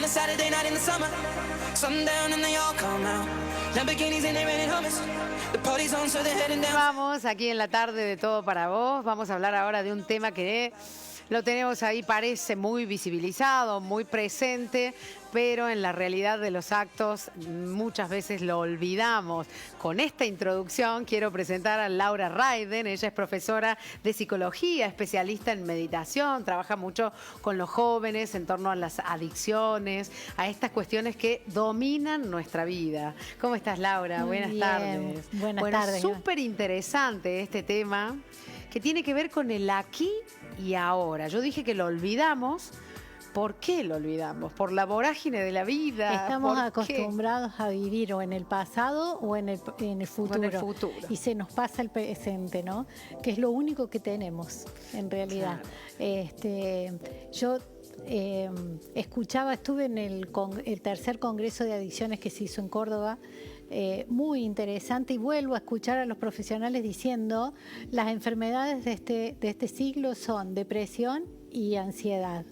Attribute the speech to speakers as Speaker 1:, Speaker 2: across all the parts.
Speaker 1: Saturday night in the summer. Sundown and they all come out. Lamborghinis and they renting Hummers. The party's on, so they're heading down.
Speaker 2: Vamos aquí en la tarde de Todo para Vos. Vamos a hablar ahora de un tema que lo tenemos ahí, parece muy visibilizado, muy presente, pero en la realidad de los actos muchas veces lo olvidamos. Con esta introducción quiero presentar a Laura Raiden. Ella es profesora de psicología, especialista en meditación, trabaja mucho con los jóvenes en torno a las adicciones, a estas cuestiones que dominan nuestra vida. ¿Cómo estás, Laura?
Speaker 3: Muy
Speaker 2: Buenas
Speaker 3: bien.
Speaker 2: tardes.
Speaker 3: Buenas tardes.
Speaker 2: Súper interesante este tema que tiene que ver con el aquí y ahora. Yo dije que lo olvidamos. ¿Por qué lo olvidamos? ¿Por la vorágine de la vida?
Speaker 3: Estamos acostumbrados a vivir o en el pasado o en el futuro.
Speaker 2: O en el futuro.
Speaker 3: Y se nos pasa el presente, ¿no? Que es lo único que tenemos, en realidad.
Speaker 2: Claro.
Speaker 3: Yo estuve en el tercer Congreso de Adicciones que se hizo en Córdoba, muy interesante, y vuelvo a escuchar a los profesionales diciendo las enfermedades de este siglo son depresión y ansiedad.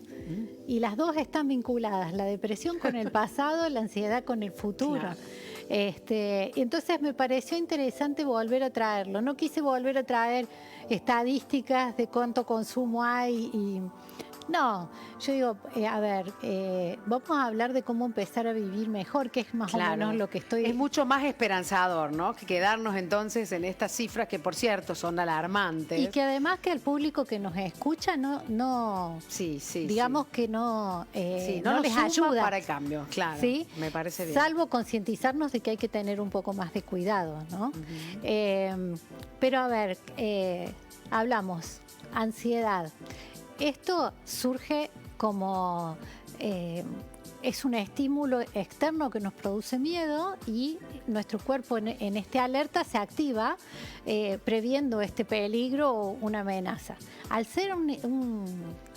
Speaker 3: Y las dos están vinculadas, la depresión con el pasado, la ansiedad con el futuro.
Speaker 2: Claro.
Speaker 3: Entonces me pareció interesante volver a traerlo. No quise volver a traer estadísticas de cuánto consumo hay y... No, yo digo, vamos a hablar de cómo empezar a vivir mejor, que es más o menos lo que estoy...
Speaker 2: Es mucho más esperanzador, ¿no? Que quedarnos entonces en estas cifras que, por cierto, son alarmantes.
Speaker 3: Y que además que el público que nos escucha digamos que no les ayuda
Speaker 2: para el cambio, claro.
Speaker 3: ¿Sí?
Speaker 2: Me parece bien.
Speaker 3: Salvo concientizarnos de que hay que tener un poco más de cuidado, ¿no? Pero a ver, hablamos, ansiedad. Esto surge como es un estímulo externo que nos produce miedo y nuestro cuerpo en este alerta se activa previendo este peligro o una amenaza. Al ser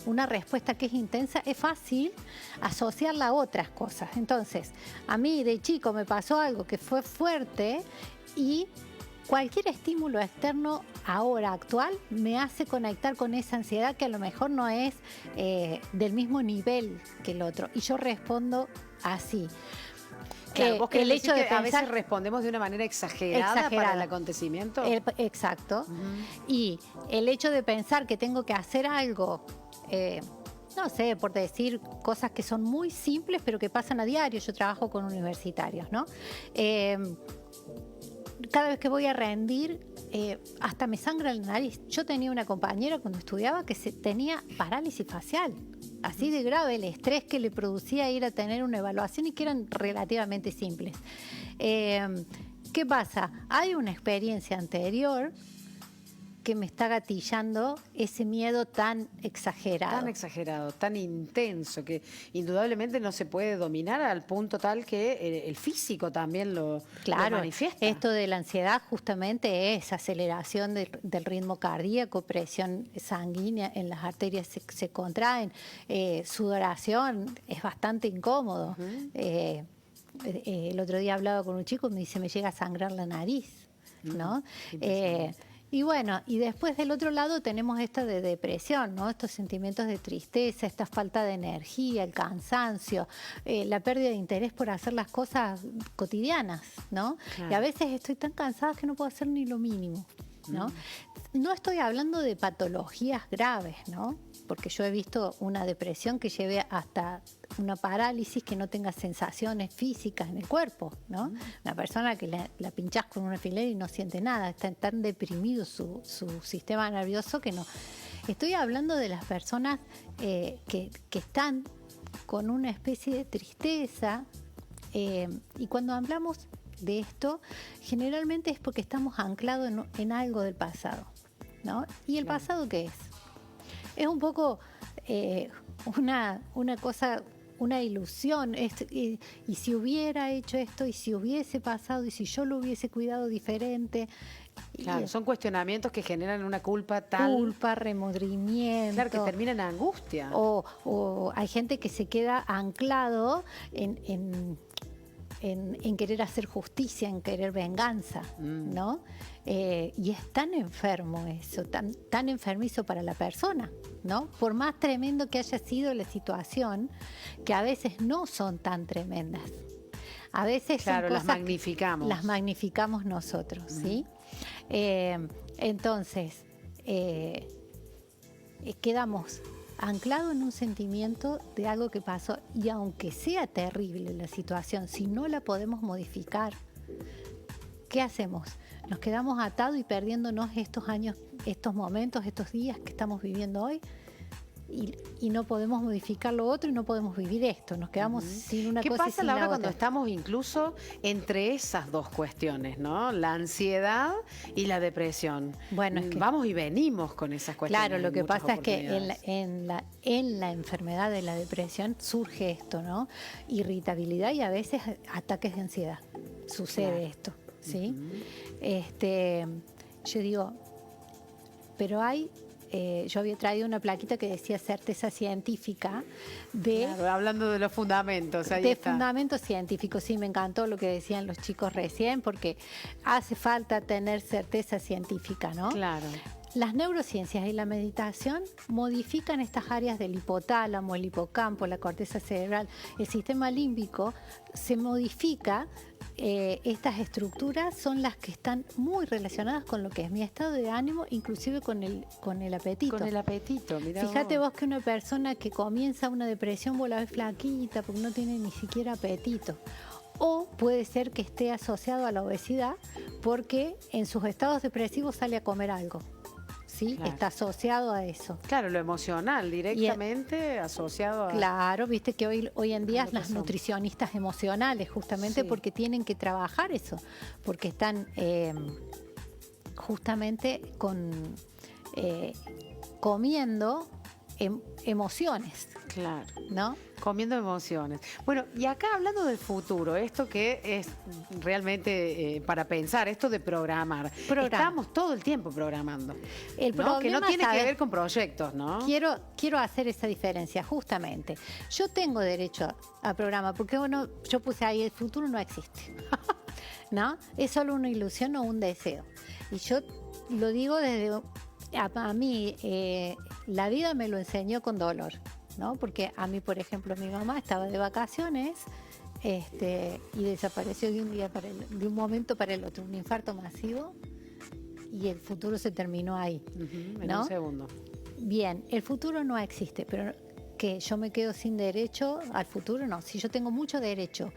Speaker 3: una respuesta que es intensa, es fácil asociarla a otras cosas. Entonces, a mí de chico me pasó algo que fue fuerte y cualquier estímulo externo ahora, actual, me hace conectar con esa ansiedad que a lo mejor no es del mismo nivel que el otro. Y yo respondo así.
Speaker 2: Claro, vos querés decir que a veces
Speaker 3: pensar,
Speaker 2: respondemos de una manera exagerada para el acontecimiento.
Speaker 3: Exacto. Y el hecho de pensar que tengo que hacer algo... no sé, por decir cosas que son muy simples pero que pasan a diario. Yo trabajo con universitarios, ¿no? Cada vez que voy a rendir, hasta me sangra la nariz. Yo tenía una compañera cuando estudiaba que tenía parálisis facial. Así de grave el estrés que le producía ir a tener una evaluación y que eran relativamente simples. ¿Qué pasa? Hay una experiencia anterior que me está gatillando ese miedo tan exagerado.
Speaker 2: Tan exagerado, tan intenso, que indudablemente no se puede dominar al punto tal que el físico también lo manifiesta.
Speaker 3: Esto de la ansiedad justamente es aceleración del ritmo cardíaco, presión sanguínea en las arterias se contraen, sudoración, es bastante incómodo. El otro día hablaba con un chico y me dice, me llega a sangrar la nariz, ¿no? Y bueno, y después del otro lado tenemos esta de depresión, ¿no? Estos sentimientos de tristeza, esta falta de energía, el cansancio, la pérdida de interés por hacer las cosas cotidianas, ¿no?
Speaker 2: Claro.
Speaker 3: Y a veces estoy tan cansada que no puedo hacer ni lo mínimo, ¿no? No estoy hablando de patologías graves, ¿no? Porque yo he visto una depresión que lleve hasta una parálisis que no tenga sensaciones físicas en el cuerpo, ¿no? Una persona que la pinchás con un alfiler y no siente nada, está tan deprimido su sistema nervioso que no. Estoy hablando de las personas que están con una especie de tristeza y cuando hablamos de esto, generalmente es porque estamos anclados en algo del pasado, ¿no? ¿Y el pasado qué es? Es un poco una cosa, una ilusión. Y si hubiera hecho esto, y si hubiese pasado, y si yo lo hubiese cuidado diferente.
Speaker 2: Claro, son cuestionamientos que generan una culpa tal...
Speaker 3: Culpa, remordimiento.
Speaker 2: Claro, que termina en angustia.
Speaker 3: O hay gente que se queda anclado en en querer hacer justicia, en querer venganza, ¿no? Y es tan enfermo eso, tan enfermizo para la persona, ¿no? Por más tremendo que haya sido la situación, que a veces no son tan tremendas. A veces
Speaker 2: Claro,
Speaker 3: son
Speaker 2: las
Speaker 3: cosas
Speaker 2: magnificamos.
Speaker 3: las magnificamos nosotros, ¿sí? Entonces, quedamos anclados en un sentimiento de algo que pasó, y aunque sea terrible la situación, si no la podemos modificar, ¿qué hacemos? Nos quedamos atados y perdiéndonos estos años, estos momentos, estos días que estamos viviendo hoy, y no podemos modificar lo otro y no podemos vivir esto. Nos quedamos sin una
Speaker 2: ¿Qué
Speaker 3: cosa y
Speaker 2: pasa,
Speaker 3: sin
Speaker 2: Laura,
Speaker 3: la
Speaker 2: cuando
Speaker 3: otra?
Speaker 2: estamos incluso entre esas dos cuestiones, ¿no? La ansiedad y la depresión.
Speaker 3: Bueno, es que-
Speaker 2: Vamos y venimos con esas cuestiones.
Speaker 3: Claro, lo
Speaker 2: en
Speaker 3: que
Speaker 2: muchas
Speaker 3: pasa es que
Speaker 2: oportunidades.
Speaker 3: en la enfermedad de la depresión surge esto, ¿no? Irritabilidad y a veces ataques de ansiedad. Sucede
Speaker 2: Claro.
Speaker 3: esto, ¿sí? Yo digo, pero yo había traído una plaquita que decía certeza científica de...
Speaker 2: Claro, hablando de los fundamentos, ahí
Speaker 3: de
Speaker 2: está.
Speaker 3: fundamentos científicos, sí, me encantó lo que decían los chicos recién, porque hace falta tener certeza científica, ¿no?
Speaker 2: Claro.
Speaker 3: Las neurociencias y la meditación modifican estas áreas del hipotálamo, el hipocampo, la corteza cerebral, el sistema límbico, se modifica. Estas estructuras son las que están muy relacionadas con lo que es mi estado de ánimo, inclusive con el apetito.
Speaker 2: Con el apetito, mirá
Speaker 3: Fíjate vos que una persona que comienza una depresión, vos la ves flaquita porque no tiene ni siquiera apetito. O puede ser que esté asociado a la obesidad porque en sus estados depresivos sale a comer algo. ¿Sí?
Speaker 2: Claro.
Speaker 3: Está asociado a eso.
Speaker 2: Claro, lo emocional, directamente asociado a...
Speaker 3: Claro, viste que hoy en día
Speaker 2: lo que
Speaker 3: las
Speaker 2: somos.
Speaker 3: nutricionistas emocionales, justamente
Speaker 2: Sí.
Speaker 3: porque tienen que trabajar eso, porque están justamente comiendo emociones,
Speaker 2: Claro.
Speaker 3: ¿no?
Speaker 2: Comiendo emociones. Bueno, y acá hablando del futuro, esto que es realmente para pensar, esto de programar. Estamos todo el tiempo programando.
Speaker 3: El
Speaker 2: ¿no? Que no
Speaker 3: problema,
Speaker 2: tiene que
Speaker 3: ¿sabes?
Speaker 2: ver con proyectos, ¿no?
Speaker 3: Quiero hacer esa diferencia, justamente. Yo tengo derecho a programar, porque bueno, yo puse ahí, el futuro no existe. ¿No? Es solo una ilusión o un deseo. Y yo lo digo desde... A mí, la vida me lo enseñó con dolor, ¿no? Porque a mí, por ejemplo, mi mamá estaba de vacaciones y desapareció de un momento para el otro, un infarto masivo, y el futuro se terminó ahí.
Speaker 2: Ujú, en
Speaker 3: ¿no?
Speaker 2: un segundo.
Speaker 3: Bien, el futuro no existe, pero que yo me quedo sin derecho al futuro, no. Si yo tengo mucho derecho,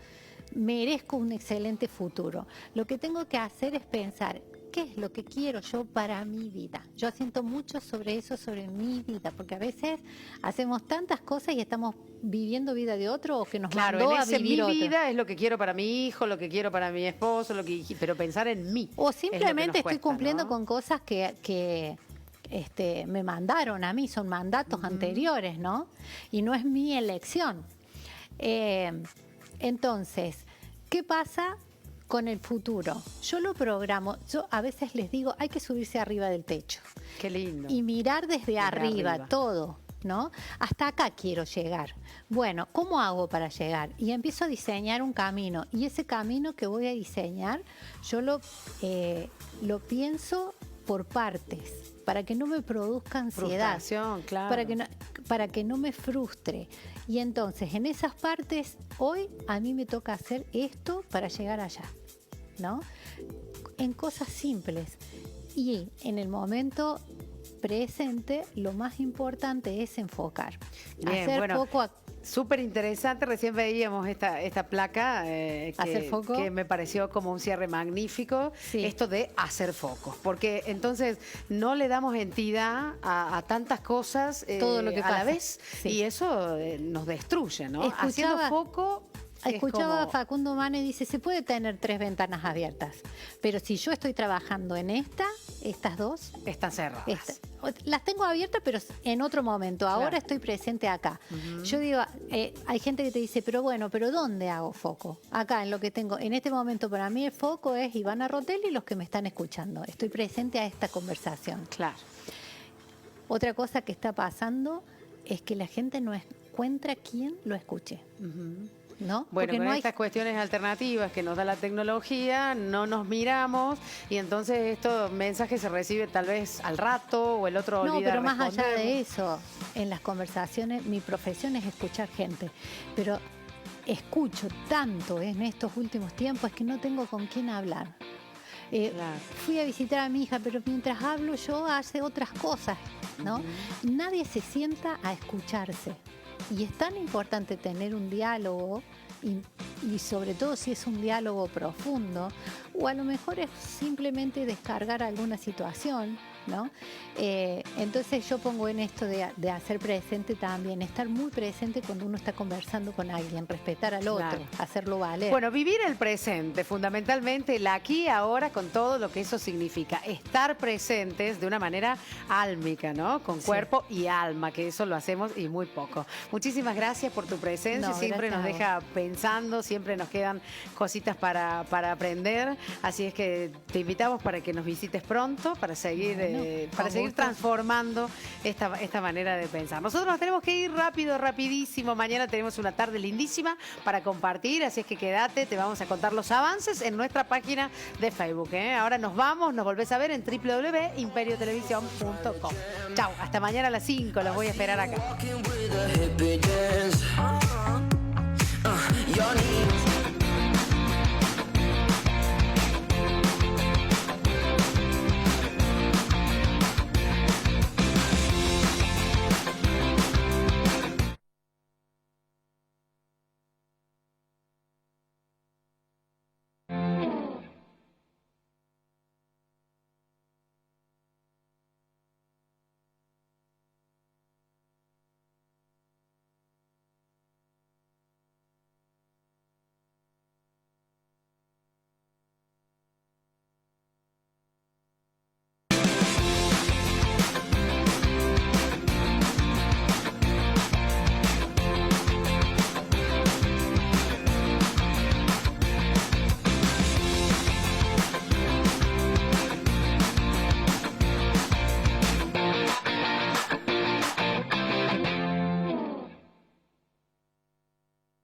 Speaker 3: merezco un excelente futuro. Lo que tengo que hacer es pensar, ¿qué es lo que quiero yo para mi vida? Yo siento mucho sobre eso, sobre mi vida, porque a veces hacemos tantas cosas y estamos viviendo vida de otro o que nos
Speaker 2: Claro,
Speaker 3: mandó
Speaker 2: en
Speaker 3: a
Speaker 2: ese
Speaker 3: vivir
Speaker 2: mi
Speaker 3: otro.
Speaker 2: vida es lo que quiero para mi hijo, lo que quiero para mi esposo, pero pensar en mí.
Speaker 3: O
Speaker 2: es lo que
Speaker 3: simplemente
Speaker 2: nos
Speaker 3: estoy
Speaker 2: cuesta,
Speaker 3: cumpliendo
Speaker 2: ¿no?
Speaker 3: con cosas que me mandaron a mí, son mandatos anteriores, ¿no? Y no es mi elección. Entonces, ¿qué pasa con el futuro? Yo lo programo, yo a veces les digo, hay que subirse arriba del techo
Speaker 2: Qué lindo.
Speaker 3: y mirar desde arriba
Speaker 2: arriba.
Speaker 3: todo, ¿no? Hasta acá quiero llegar. Bueno, ¿cómo hago para llegar? Y empiezo a diseñar un camino. Y ese camino que voy a diseñar, yo lo pienso por partes, para que no me produzca ansiedad.
Speaker 2: Frustración, claro.
Speaker 3: Para que no me frustre. Y entonces, en esas partes, hoy a mí me toca hacer esto para llegar allá, ¿no? En cosas simples. Y en el momento presente, lo más importante es enfocar.
Speaker 2: Bien,
Speaker 3: Hacer
Speaker 2: bueno,
Speaker 3: foco
Speaker 2: súper interesante. Recién veíamos esta placa
Speaker 3: ¿Hacer foco?
Speaker 2: que me pareció como un cierre magnífico.
Speaker 3: Sí.
Speaker 2: Esto de hacer foco. Porque entonces no le damos entidad a tantas cosas
Speaker 3: Todo lo que
Speaker 2: a la
Speaker 3: pasa.
Speaker 2: vez.
Speaker 3: Sí.
Speaker 2: Y eso nos destruye, ¿no?
Speaker 3: Escuchaba-
Speaker 2: Haciendo foco. es
Speaker 3: Escuchaba a
Speaker 2: como-
Speaker 3: Facundo Mane y dice, se puede tener 3 ventanas abiertas, pero si yo estoy trabajando en estas dos,
Speaker 2: Están cerradas.
Speaker 3: las tengo abiertas, pero en otro momento. Ahora
Speaker 2: Claro.
Speaker 3: estoy presente acá. Yo digo, hay gente que te dice, pero ¿dónde hago foco? Acá, en lo que tengo. En este momento, para mí, el foco es Ivana Rotelli y los que me están escuchando. Estoy presente a esta conversación.
Speaker 2: Claro.
Speaker 3: Otra cosa que está pasando es que la gente no encuentra quien lo escuche. ¿no?
Speaker 2: Bueno,
Speaker 3: Porque
Speaker 2: con
Speaker 3: no hay
Speaker 2: estas cuestiones alternativas que nos da la tecnología, no nos miramos y entonces estos mensajes se reciben tal vez al rato o el otro
Speaker 3: No,
Speaker 2: olvida
Speaker 3: pero más allá
Speaker 2: responder.
Speaker 3: de eso, en las conversaciones, mi profesión es escuchar gente, pero escucho tanto en estos últimos tiempos que no tengo con quién hablar.
Speaker 2: Claro.
Speaker 3: Fui a visitar a mi hija, pero mientras hablo yo hace otras cosas, ¿no? Nadie se sienta a escucharse. Y es tan importante tener un diálogo y sobre todo si es un diálogo profundo, o a lo mejor es simplemente descargar alguna situación, ¿no? Entonces yo pongo en esto de hacer presente también, estar muy presente cuando uno está conversando con alguien, respetar al otro,
Speaker 2: Claro.
Speaker 3: hacerlo valer.
Speaker 2: Bueno, vivir el presente, fundamentalmente el aquí y ahora con todo lo que eso significa. Estar presentes de una manera álmica, ¿no? Con
Speaker 3: Sí.
Speaker 2: cuerpo y alma, que eso lo hacemos y muy poco. Muchísimas gracias por tu presencia,
Speaker 3: No,
Speaker 2: siempre nos
Speaker 3: gracias
Speaker 2: deja pensando, siempre nos quedan cositas para aprender, así es que te invitamos para que nos visites pronto, para seguir,
Speaker 3: Bueno,
Speaker 2: para
Speaker 3: con
Speaker 2: seguir
Speaker 3: gusto.
Speaker 2: transformando esta manera de pensar. Nosotros nos tenemos que ir rápido, rapidísimo. Mañana tenemos una tarde lindísima para compartir, así es que quédate, te vamos a contar los avances en nuestra página de Facebook. Ahora nos vamos, nos volvés a ver en www.imperiotelevisión.com. Chau, hasta mañana a las 5, los voy a esperar acá.
Speaker 1: Walking with a hippie dance.